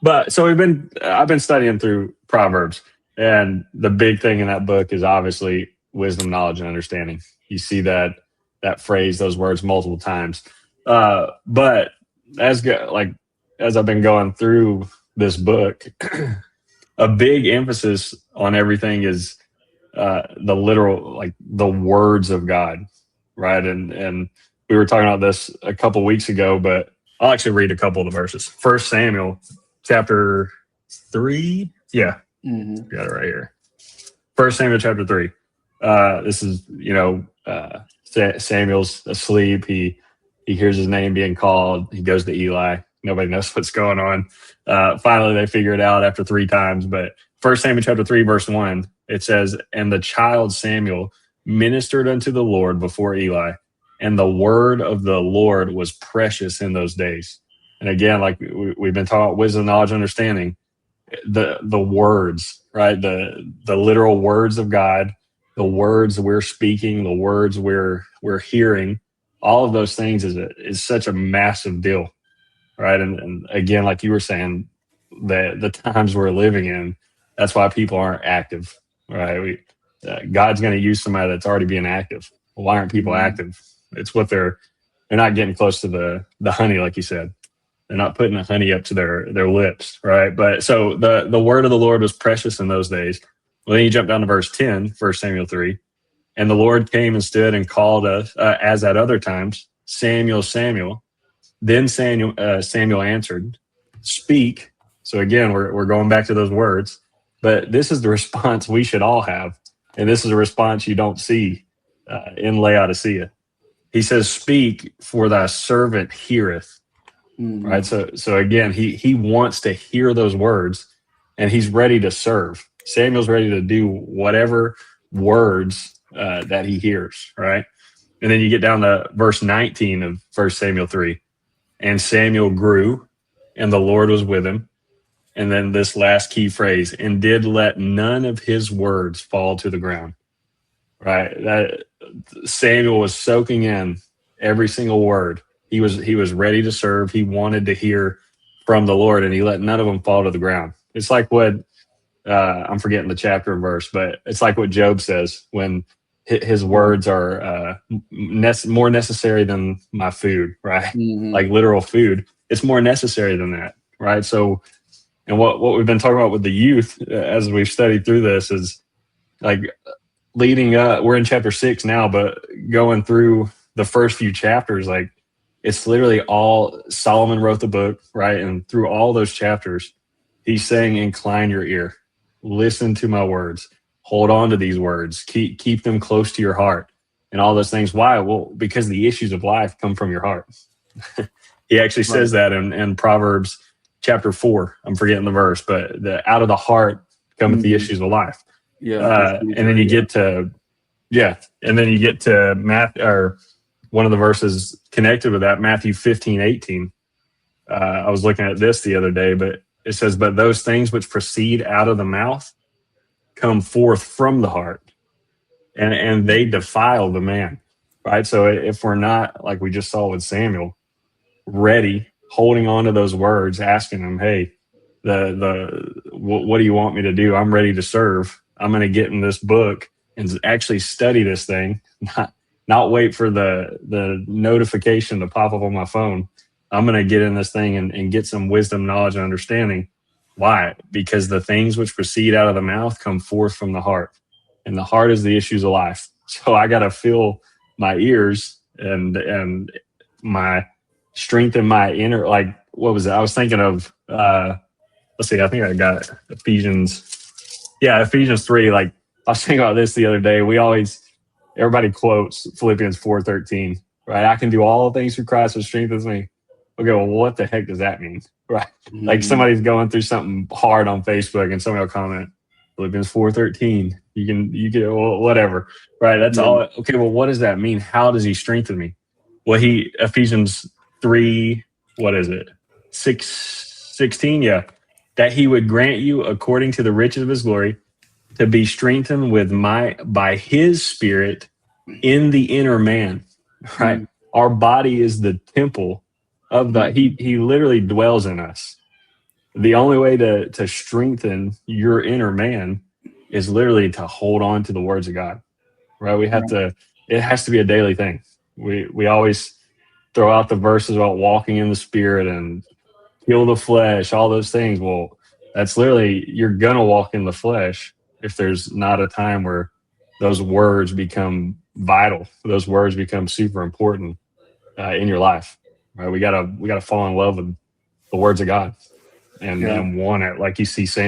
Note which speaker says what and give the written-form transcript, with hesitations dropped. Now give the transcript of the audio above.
Speaker 1: But so I've been studying through Proverbs, and the big thing in that book is obviously wisdom, knowledge, and understanding. You see that phrase, those words multiple times. But like as I've been going through this book, a big emphasis on everything is the literal, like the words of God, right? And we were talking about this a couple weeks ago, but I'll actually read a couple of the verses. First Samuel chapter 3. Yeah,
Speaker 2: Mm-hmm.
Speaker 1: got it right here. First Samuel chapter 3. This is, Samuel's asleep. He hears his name being called. He goes to Eli. Nobody knows what's going on. Finally, they figure it out after 3 times. But First Samuel chapter 3, verse 1, it says, "And the child Samuel ministered unto the Lord before Eli, and the word of the Lord was precious in those days." And again, like we've been talking about wisdom, knowledge, understanding, the words, right? The literal words of God, the words we're speaking, the words we're hearing, all of those things is such a massive deal, right? And again, like you were saying, the times we're living in, that's why people aren't active, right? God's going to use somebody that's already being active. Well, why aren't people active? It's what they're not getting close to the honey, like you said. They're not putting the honey up to their lips, right? But so the word of the Lord was precious in those days. Well, then you jump down to verse 10, 1 Samuel 3. "And the Lord came and stood and called us, as at other times, Samuel, Samuel. Then Samuel answered, Speak." So again, we're going back to those words. But this is the response we should all have. And this is a response you don't see in Laodicea. He says, "Speak, for thy servant heareth." Right. So again, he wants to hear those words, and he's ready to serve. Samuel's ready to do whatever words that he hears. Right. And then you get down to verse 19 of 1 Samuel 3. "And Samuel grew, and the Lord was with him." And then this last key phrase, "and did let none of his words fall to the ground." Right. That Samuel was soaking in every single word. He was ready to serve. He wanted to hear from the Lord, and he let none of them fall to the ground. It's like what I'm forgetting the chapter and verse, but it's like what Job says when his words are more necessary than my food, right? Like literal food. It's more necessary than that, right? So, and what we've been talking about with the youth as we've studied through this is like leading up. We're in chapter 6 now, but going through the first few chapters, like it's literally all Solomon wrote the book, right? And through all those chapters, he's saying, "Incline your ear, listen to my words, hold on to these words, keep them close to your heart," and all those things. Why? Well, because the issues of life come from your heart. He actually says that in Proverbs chapter 4. I'm forgetting the verse, but out of the heart cometh the issues of life. And then you get to Matthew, or one of the verses connected with that, Matthew 15:18. I was looking at this the other day, but it says, "But those things which proceed out of the mouth come forth from the heart, and they defile the man." Right. So if we're not, like we just saw with Samuel, ready, holding on to those words, asking him, "Hey, what do you want me to do? I'm ready to serve. I'm going to get in this book and actually study this thing, not wait for the notification to pop up on my phone. I'm going to get in this thing and get some wisdom, knowledge, and understanding." Why? Because the things which proceed out of the mouth come forth from the heart, and the heart is the issues of life. So I got to fill my ears and my strength in my inner, like, what was it? I was thinking of, let's see, I think I got it. Ephesians 3. Like, I was thinking about this the other day. Everybody quotes Philippians 4:13, right? "I can do all things through Christ who strengthens me." Okay, well, what the heck does that mean, right? Like somebody's going through something hard on Facebook, and somebody will comment, "Philippians 4:13. You can, well, whatever, right?" That's all. Okay, well, what does that mean? How does he strengthen me? Well, Ephesians 3, what is it? 6:16, yeah. "That he would grant you according to the riches of his glory to be strengthened by his spirit in the inner man," right? Our body is the temple of he literally dwells in us. the only way to strengthen your inner man is literally to hold on to the words of God, right? We have to, it has to be a daily thing. We always throw out the verses about walking in the spirit and kill the flesh, all those things. Well, that's literally, you're going to walk in the flesh if there's not a time where those words become vital. Those words become super important in your life, right? We gotta fall in love with the words of God
Speaker 2: Yeah.
Speaker 1: and want it, like you see Samuel.